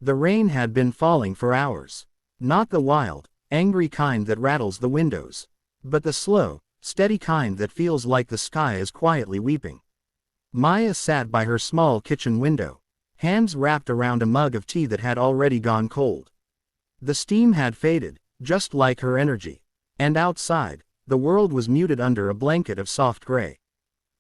The rain had been falling for hours. Not the wild, angry kind that rattles the windows, but the slow, steady kind that feels like the sky is quietly weeping. Maya sat by her small kitchen window, hands wrapped around a mug of tea that had already gone cold. The steam had faded, just like her energy. And outside, the world was muted under a blanket of soft gray.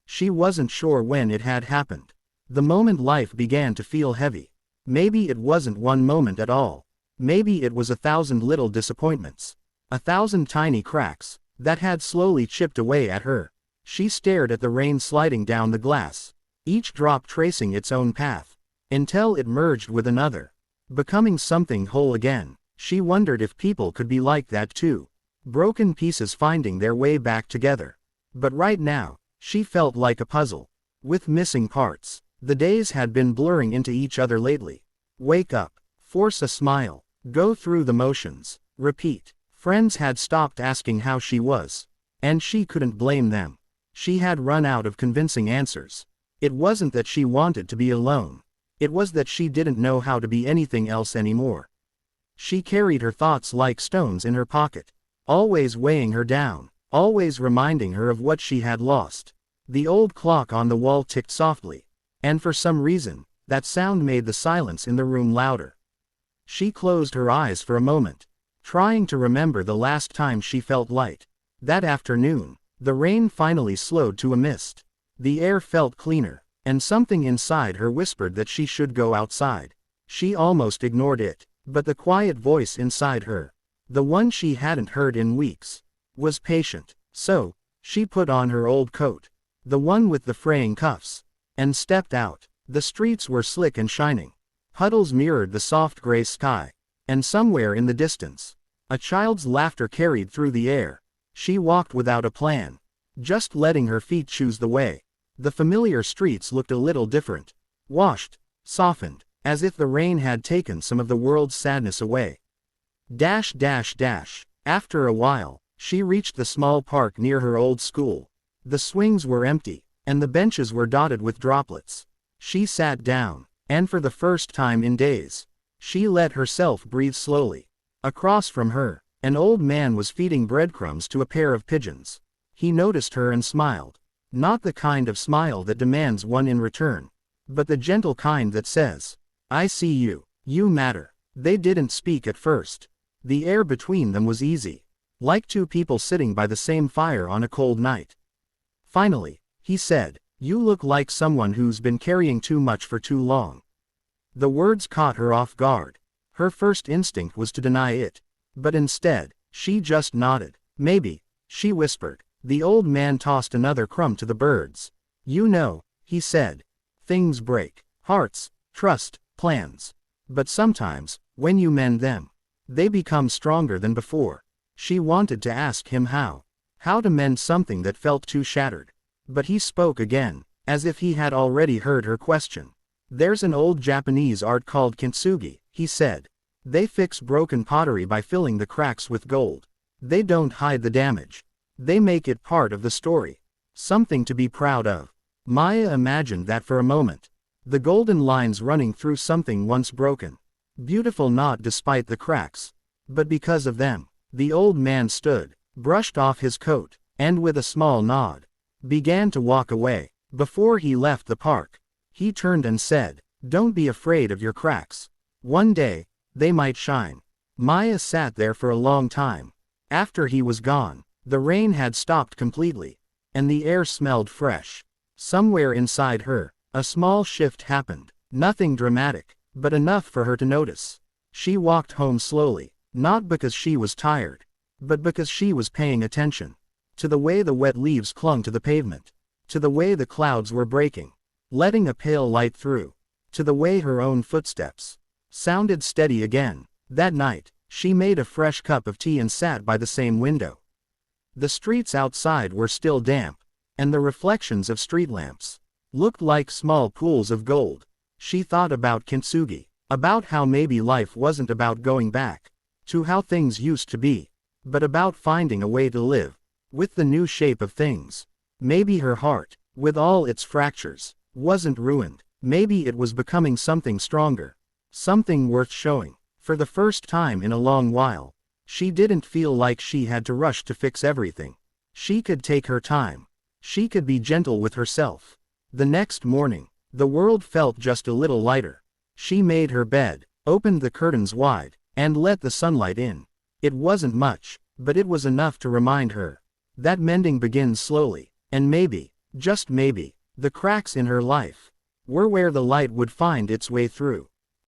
She wasn't sure when it had happened. The moment life began to feel heavy. Maybe it wasn't one moment at all. Maybe it was 1,000 little disappointments. 1,000 tiny cracks that had slowly chipped away at her. She stared at the rain sliding down the glass, each drop tracing its own path, until it merged with another, becoming something whole again. She wondered if people could be like that too. Broken pieces finding their way back together. But right now, she felt like a puzzle, with missing parts. The days had been blurring into each other lately. Wake up, force a smile, go through the motions, repeat. Friends had stopped asking how she was. And she couldn't blame them. She had run out of convincing answers. It wasn't that she wanted to be alone. It was that she didn't know how to be anything else anymore. She carried her thoughts like stones in her pocket, always weighing her down, always reminding her of what she had lost. The old clock on the wall ticked softly, and for some reason, that sound made the silence in the room louder. She closed her eyes for a moment, trying to remember the last time she felt light. That afternoon, the rain finally slowed to a mist. The air felt cleaner, and something inside her whispered that she should go outside. She almost ignored it, but the quiet voice inside her, the one she hadn't heard in weeks, was patient. So, she put on her old coat, the one with the fraying cuffs, and stepped out. The streets were slick and shining. Puddles mirrored the soft gray sky, and somewhere in the distance, a child's laughter carried through the air. She walked without a plan, just letting her feet choose the way. The familiar streets looked a little different, washed, softened, as if the rain had taken some of the world's sadness away. After a while, she reached the small park near her old school. The swings were empty, and the benches were dotted with droplets. She sat down, and for the first time in days, she let herself breathe slowly. Across from her, an old man was feeding breadcrumbs to a pair of pigeons. He noticed her and smiled. Not the kind of smile that demands one in return, but the gentle kind that says, "I see you. You matter." They didn't speak at first. The air between them was easy, like two people sitting by the same fire on a cold night. Finally, he said, "You look like someone who's been carrying too much for too long." The words caught her off guard. Her first instinct was to deny it, but instead, she just nodded. "Maybe," she whispered. The old man tossed another crumb to the birds. "You know," he said, "things break. Hearts, trust, plans. But sometimes, when you mend them, they become stronger than before." She wanted to ask him how to mend something that felt too shattered. But he spoke again, as if he had already heard her question. "There's an old Japanese art called Kintsugi," he said. "They fix broken pottery by filling the cracks with gold. They don't hide the damage. They make it part of the story. Something to be proud of." Maya imagined that for a moment. The golden lines running through something once broken. Beautiful not despite the cracks, but because of them. The old man stood, brushed off his coat, and with a small nod, began to walk away. Before he left the park, he turned and said, "Don't be afraid of your cracks. One day, they might shine." Maya sat there for a long time. After he was gone, the rain had stopped completely, and the air smelled fresh. Somewhere inside her, a small shift happened. Nothing dramatic, but enough for her to notice. She walked home slowly, not because she was tired, but because she was paying attention. To the way the wet leaves clung to the pavement. To the way the clouds were breaking, letting a pale light through. To the way her own footsteps sounded steady again. That night, she made a fresh cup of tea and sat by the same window. The streets outside were still damp, and the reflections of street lamps looked like small pools of gold. She thought about Kintsugi, about how maybe life wasn't about going back to how things used to be, but about finding a way to live with the new shape of things. Maybe her heart, with all its fractures, wasn't ruined. Maybe it was becoming something stronger. Something worth showing. For the first time in a long while, she didn't feel like she had to rush to fix everything. She could take her time. She could be gentle with herself. The next morning, the world felt just a little lighter. She made her bed, opened the curtains wide, and let the sunlight in. It wasn't much, but it was enough to remind her that mending begins slowly, and maybe, just maybe, the cracks in her life were where the light would find its way through.